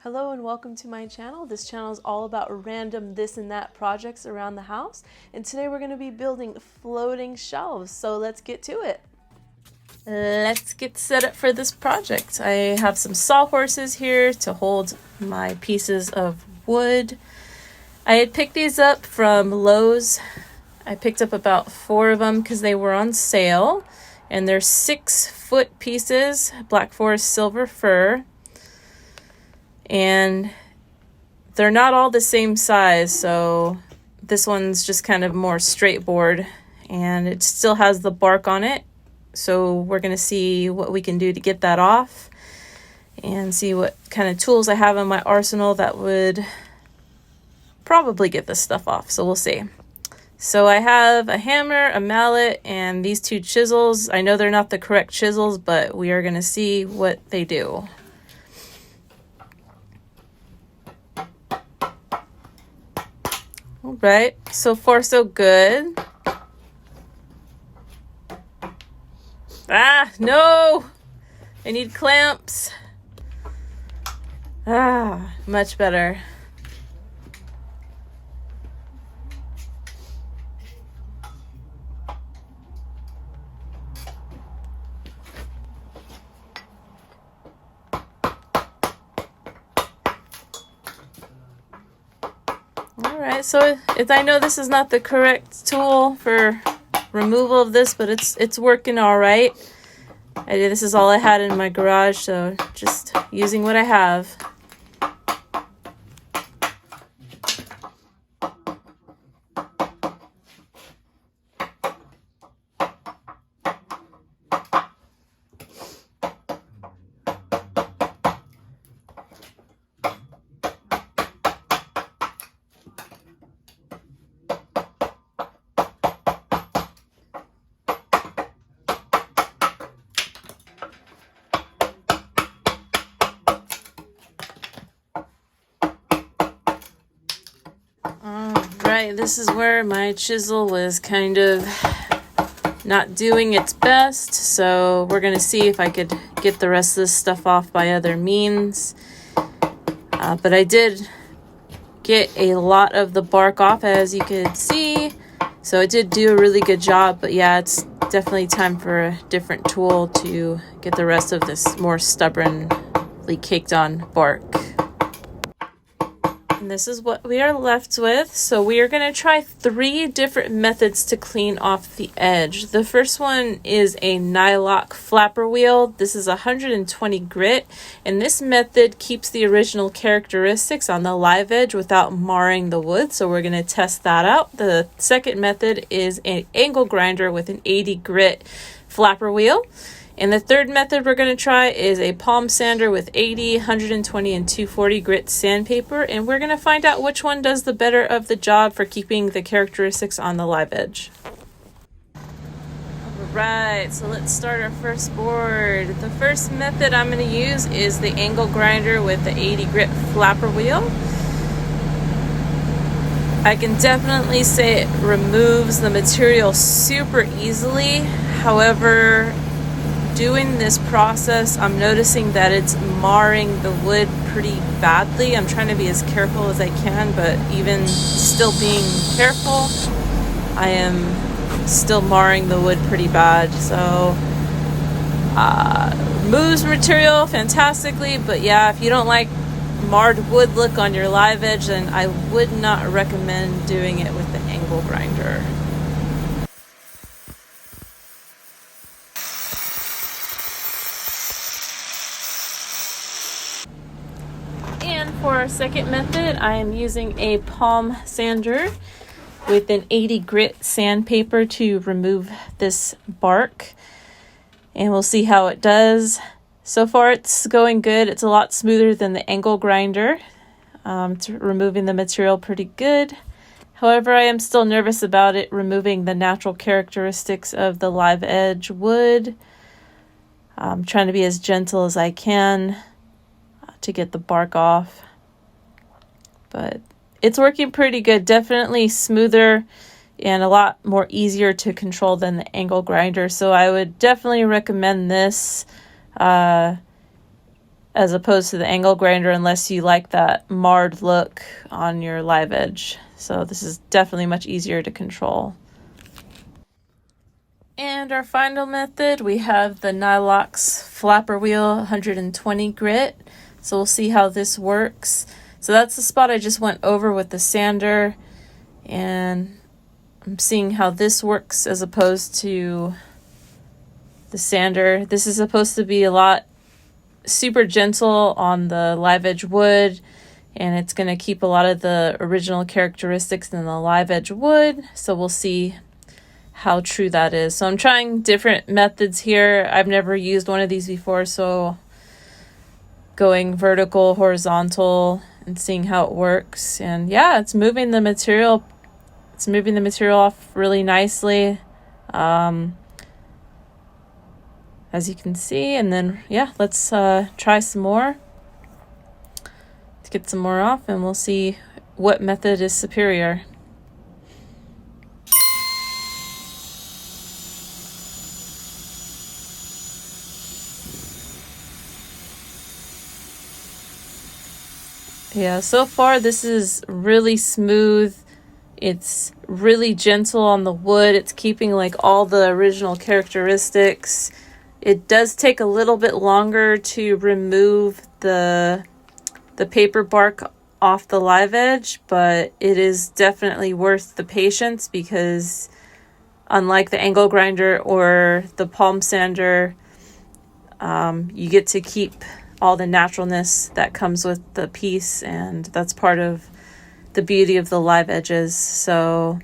Hello and welcome to my channel. This channel is all about random this and that projects around the house. And today we're going to be building floating shelves. So let's get to it. Let's get set up for this project. I have some sawhorses here to hold my pieces of wood. I had picked these up from Lowe's. I picked up about 4 of them because they were on sale. And they're 6-foot pieces, Black Forest Silver Fir. And they're not all the same size, so this one's just kind of more straight board, and it still has the bark on it. So we're going to see what we can do to get that off and see what kind of tools I have in my arsenal that would probably get this stuff off. So we'll see. So I have a hammer, a mallet, and these 2 chisels. I know they're not the correct chisels, but we are going to see what they do. All right, so far so good. Ah, no! I need clamps. Ah, much better. Alright, so I know this is not the correct tool for removal of this, but it's working alright. This is all I had in my garage, so just using what I have. Alright, this is where my chisel was kind of not doing its best, so we're going to see if I could get the rest of this stuff off by other means. But I did get a lot of the bark off, as you could see, so it did do a really good job. But yeah, it's definitely time for a different tool to get the rest of this more stubbornly caked on bark. And this is what we are left with. So we are going to try 3 different methods to clean off the edge. The first one is a Nylock flapper wheel. This is 120 grit, and this method keeps the original characteristics on the live edge without marring the wood. So we're going to test that out. The second method is an angle grinder with an 80 grit flapper wheel. And the third method we're going to try is a palm sander with 80, 120, and 240 grit sandpaper. And we're going to find out which one does the better of the job for keeping the characteristics on the live edge. Alright, so let's start our first board. The first method I'm going to use is the angle grinder with the 80 grit flapper wheel. I can definitely say it removes the material super easily. However, doing this process, I'm noticing that it's marring the wood pretty badly. I'm trying to be as careful as I can, but even still being careful, I am still marring the wood pretty bad. So moves material fantastically, but yeah, if you don't like marred wood look on your live edge, then I would not recommend doing it with the angle grinder. For our second method, I am using a palm sander with an 80 grit sandpaper to remove this bark, and we'll see how it does. So far it's going good. It's a lot smoother than the angle grinder. It's removing the material pretty good. However, I am still nervous about it removing the natural characteristics of the live edge wood. I'm trying to be as gentle as I can to get the bark off. But it's working pretty good. Definitely smoother and a lot more easier to control than the angle grinder. So I would definitely recommend this. as opposed to the angle grinder, unless you like that marred look on your live edge. So this is definitely much easier to control. And our final method, we have the Nylox flapper wheel 120 grit. So we'll see how this works. So that's the spot I just went over with the sander, and I'm seeing how this works as opposed to the sander. This is supposed to be a lot super gentle on the live edge wood, and it's going to keep a lot of the original characteristics in the live edge wood. So we'll see how true that is. So I'm trying different methods here. I've never used one of these before, so going vertical, horizontal, and seeing how it works. And yeah, it's moving the material off really nicely, as you can see. And then yeah, let's try some more to get some more off, and we'll see what method is superior. Yeah, so far this is really smooth. It's really gentle on the wood. It's keeping like all the original characteristics. It does take a little bit longer to remove the paper bark off the live edge, but it is definitely worth the patience, because unlike the angle grinder or the palm sander, you get to keep all the naturalness that comes with the piece, and that's part of the beauty of the live edges. So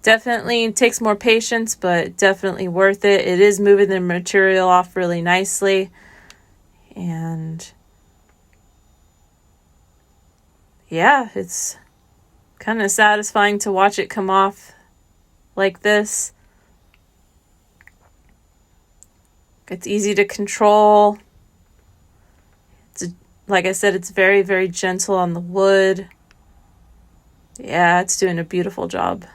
definitely takes more patience, but definitely worth it. It is moving the material off really nicely, and yeah, it's kind of satisfying to watch it come off like this. It's easy to control. Like I said, it's very, very gentle on the wood. Yeah, it's doing a beautiful job.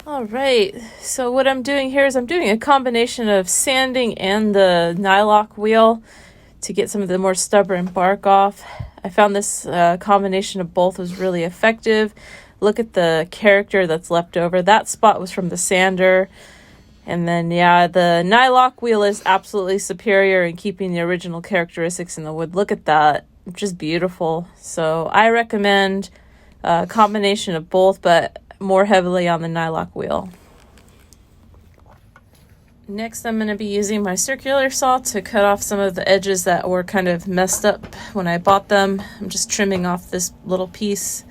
All right, so what I'm doing here is I'm doing a combination of sanding and the Nylock wheel to get some of the more stubborn bark off. I found this combination of both was really effective. Look at the character that's left over. That spot was from the sander. And then, yeah, the Nylock wheel is absolutely superior in keeping the original characteristics in the wood. Look at that. Just beautiful. So I recommend a combination of both, but more heavily on the Nylock wheel. Next, I'm going to be using my circular saw to cut off some of the edges that were kind of messed up when I bought them. I'm just trimming off this little piece.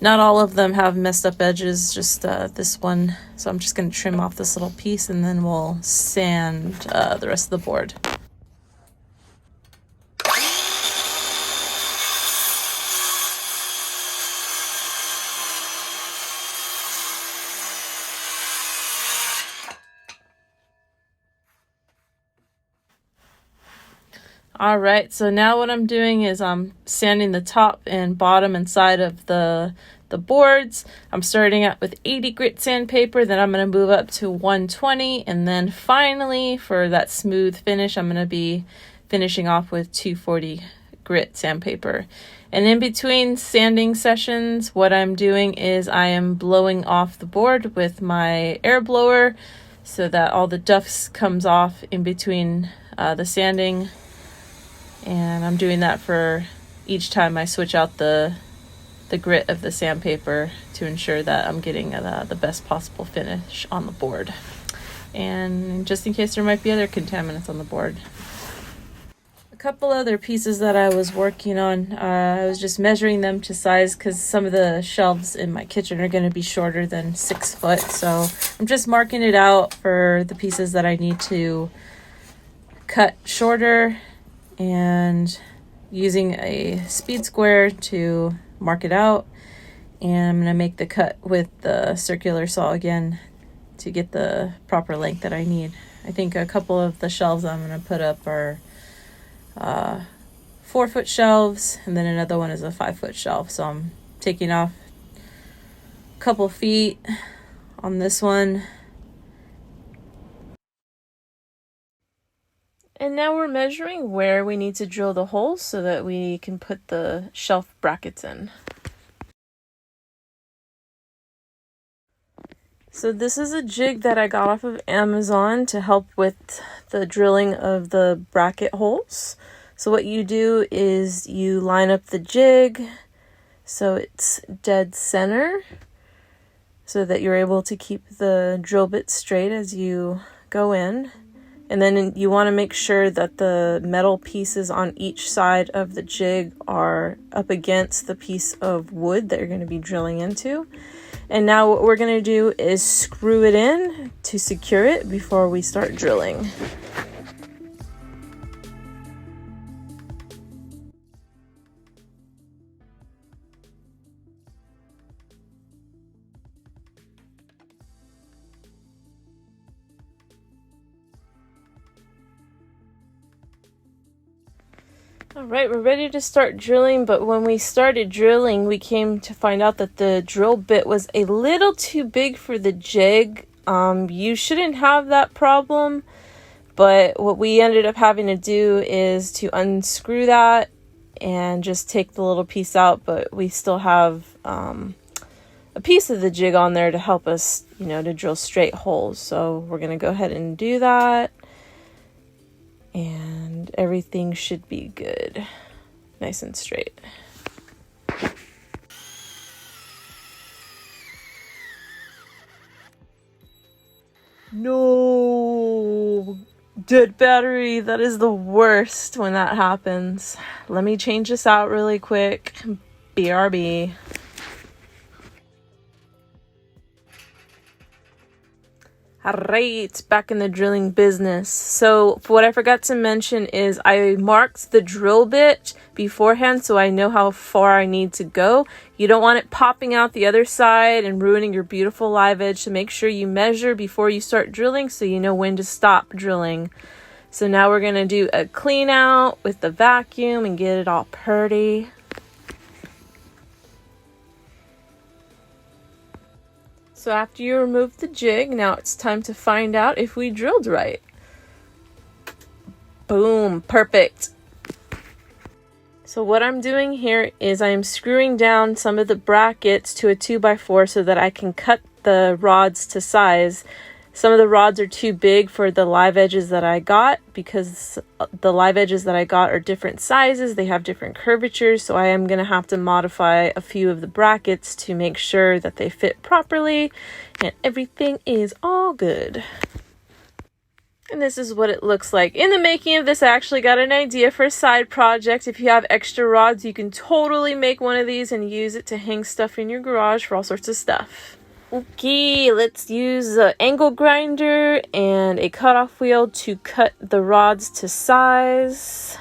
Not all of them have messed up edges, just this one. So I'm just going to trim off this little piece, and then we'll sand the rest of the board. All right, so now what I'm doing is I'm sanding the top and bottom and side of the boards. I'm starting out with 80 grit sandpaper, then I'm going to move up to 120, and then finally for that smooth finish, I'm going to be finishing off with 240 grit sandpaper. And in between sanding sessions, what I'm doing is I am blowing off the board with my air blower so that all the dust comes off in between the sanding. And I'm doing that for each time I switch out the grit of the sandpaper to ensure that I'm getting the best possible finish on the board. And just in case there might be other contaminants on the board. A couple other pieces that I was working on, I was just measuring them to size because some of the shelves in my kitchen are going to be shorter than 6 foot. So I'm just marking it out for the pieces that I need to cut shorter, and using a speed square to mark it out. And I'm going to make the cut with the circular saw again to get the proper length that I need. I think a couple of the shelves I'm going to put up are 4-foot shelves, and then another one is a 5-foot shelf. So I'm taking off a couple feet on this one. And now we're measuring where we need to drill the holes so that we can put the shelf brackets in. So this is a jig that I got off of Amazon to help with the drilling of the bracket holes. So what you do is you line up the jig so it's dead center so that you're able to keep the drill bit straight as you go in. And then you want to make sure that the metal pieces on each side of the jig are up against the piece of wood that you're going to be drilling into. And now what we're going to do is screw it in to secure it before we start drilling. All right, we're ready to start drilling, but when we started drilling, we came to find out that the drill bit was a little too big for the jig. You shouldn't have that problem, but what we ended up having to do is to unscrew that and just take the little piece out, but we still have a piece of the jig on there to help us, to drill straight holes. So we're going to go ahead and do that. And everything should be good, nice and straight. No, dead battery. That is the worst when that happens. Let me change this out really quick. BRB. Alright, back in the drilling business. So what I forgot to mention is I marked the drill bit beforehand so I know how far I need to go. You don't want it popping out the other side and ruining your beautiful live edge, so make sure you measure before you start drilling so you know when to stop drilling. So now we're going to do a clean out with the vacuum and get it all pretty. So after you remove the jig, now it's time to find out if we drilled right. Boom, perfect. So what I'm doing here is I'm screwing down some of the brackets to a 2x4 so that I can cut the rods to size. Some of the rods are too big for the live edges that I got because the live edges that I got are different sizes. They have different curvatures, so I am going to have to modify a few of the brackets to make sure that they fit properly and everything is all good. And this is what it looks like. In the making of this, I actually got an idea for a side project. If you have extra rods, you can totally make one of these and use it to hang stuff in your garage for all sorts of stuff. Okay, let's use an angle grinder and a cutoff wheel to cut the rods to size.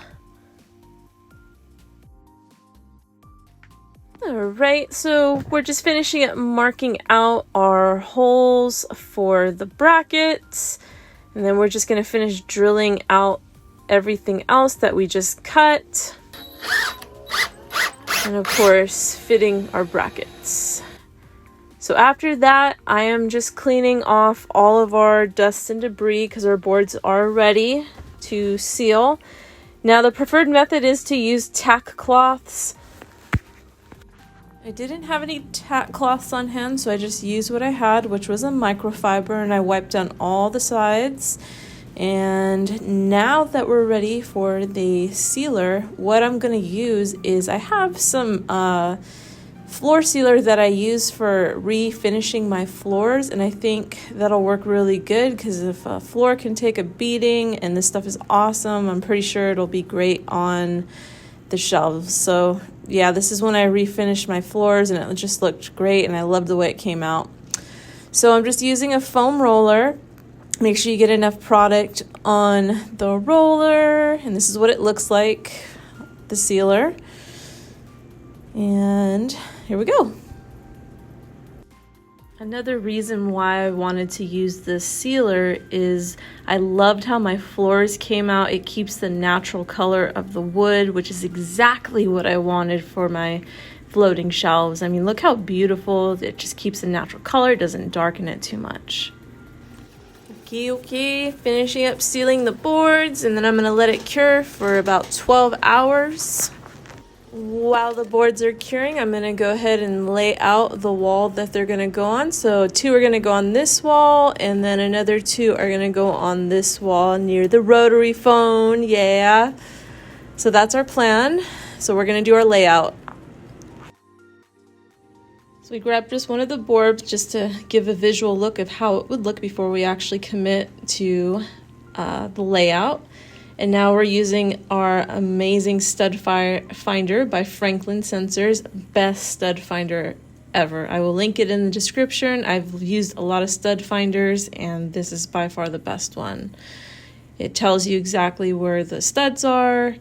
Alright, so we're just finishing up marking out our holes for the brackets. And then we're just going to finish drilling out everything else that we just cut. And of course, fitting our brackets. So after that, I am just cleaning off all of our dust and debris because our boards are ready to seal. Now the preferred method is to use tack cloths. I didn't have any tack cloths on hand, so I just used what I had, which was a microfiber, and I wiped down all the sides. And now that we're ready for the sealer, what I'm going to use is I have some floor sealer that I use for refinishing my floors, and I think that'll work really good because if a floor can take a beating and this stuff is awesome, I'm pretty sure it'll be great on the shelves. So yeah, this is when I refinished my floors and it just looked great and I loved the way it came out. So I'm just using a foam roller. Make sure you get enough product on the roller, and this is what it looks like, the sealer. And here we go. Another reason why I wanted to use this sealer is I loved how my floors came out. It keeps the natural color of the wood, which is exactly what I wanted for my floating shelves. I mean, look how beautiful. It just keeps the natural color. It doesn't darken it too much. Okay, finishing up sealing the boards, and then I'm gonna let it cure for about 12 hours. While the boards are curing, I'm going to go ahead and lay out the wall that they're going to go on. So 2 are going to go on this wall, and then another 2 are going to go on this wall near the rotary phone. Yeah. So that's our plan. So we're going to do our layout. So we grabbed just one of the boards just to give a visual look of how it would look before we actually commit to the layout. And now we're using our amazing stud finder by Franklin Sensors, best stud finder ever. I will link it in the description. I've used a lot of stud finders, and this is by far the best one. It tells you exactly where the studs are,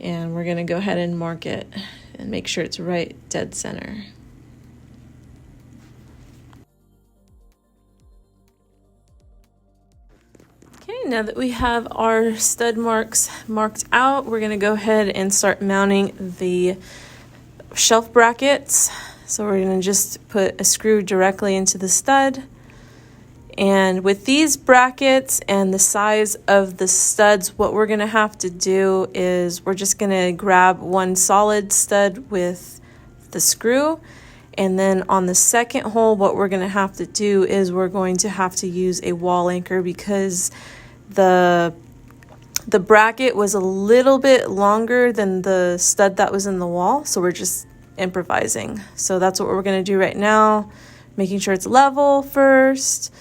and we're gonna go ahead and mark it and make sure it's right dead center. Okay, now that we have our stud marks marked out, we're going to go ahead and start mounting the shelf brackets. So we're going to just put a screw directly into the stud. And with these brackets and the size of the studs, what we're going to have to do is we're just going to grab one solid stud with the screw. And then on the second hole, what we're going to have to do is we're going to have to use a wall anchor because the bracket was a little bit longer than the stud that was in the wall. So we're just improvising. So that's what we're going to do right now, making sure it's level first.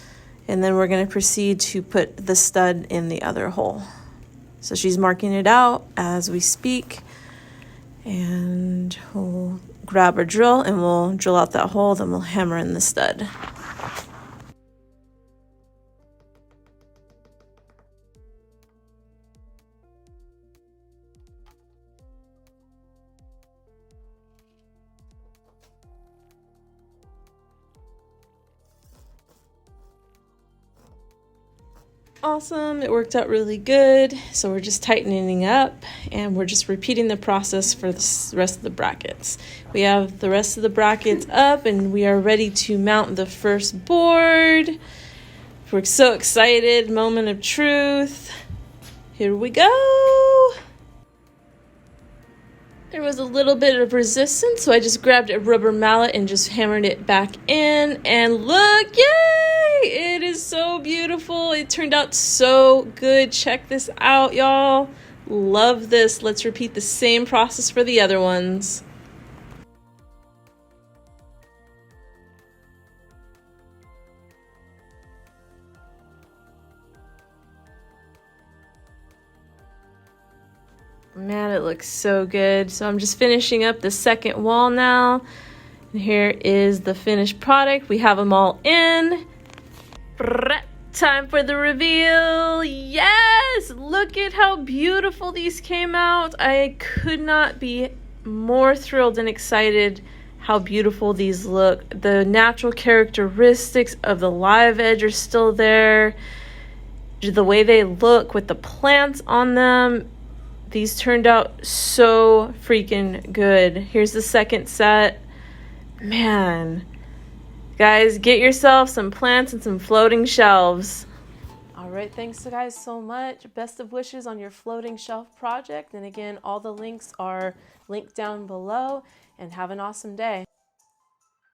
And then we're going to proceed to put the stud in the other hole. So she's marking it out as we speak. And we'll grab our drill and we'll drill out that hole, then we'll hammer in the stud. Awesome, it worked out really good. So we're just tightening up and we're just repeating the process for the rest of the brackets. We have the rest of the brackets up and we are ready to mount the first board. We're so excited, moment of truth. Here we go. There was a little bit of resistance, so I just grabbed a rubber mallet and just hammered it back in. And look, yay! It is so beautiful. It turned out so good. Check this out, y'all. Love this. Let's repeat the same process for the other ones. Man, it looks so good. So I'm just finishing up the second wall now. And here is the finished product. We have them all in. Time for the reveal. Yes! Look at how beautiful these came out. I could not be more thrilled and excited how beautiful these look. The natural characteristics of the live edge are still there. The way they look with the plants on them. These turned out so freaking good. Here's the second set. Man, guys, get yourself some plants and some floating shelves. All right, thanks guys so much. Best of wishes on your floating shelf project. And again, all the links are linked down below. And have an awesome day.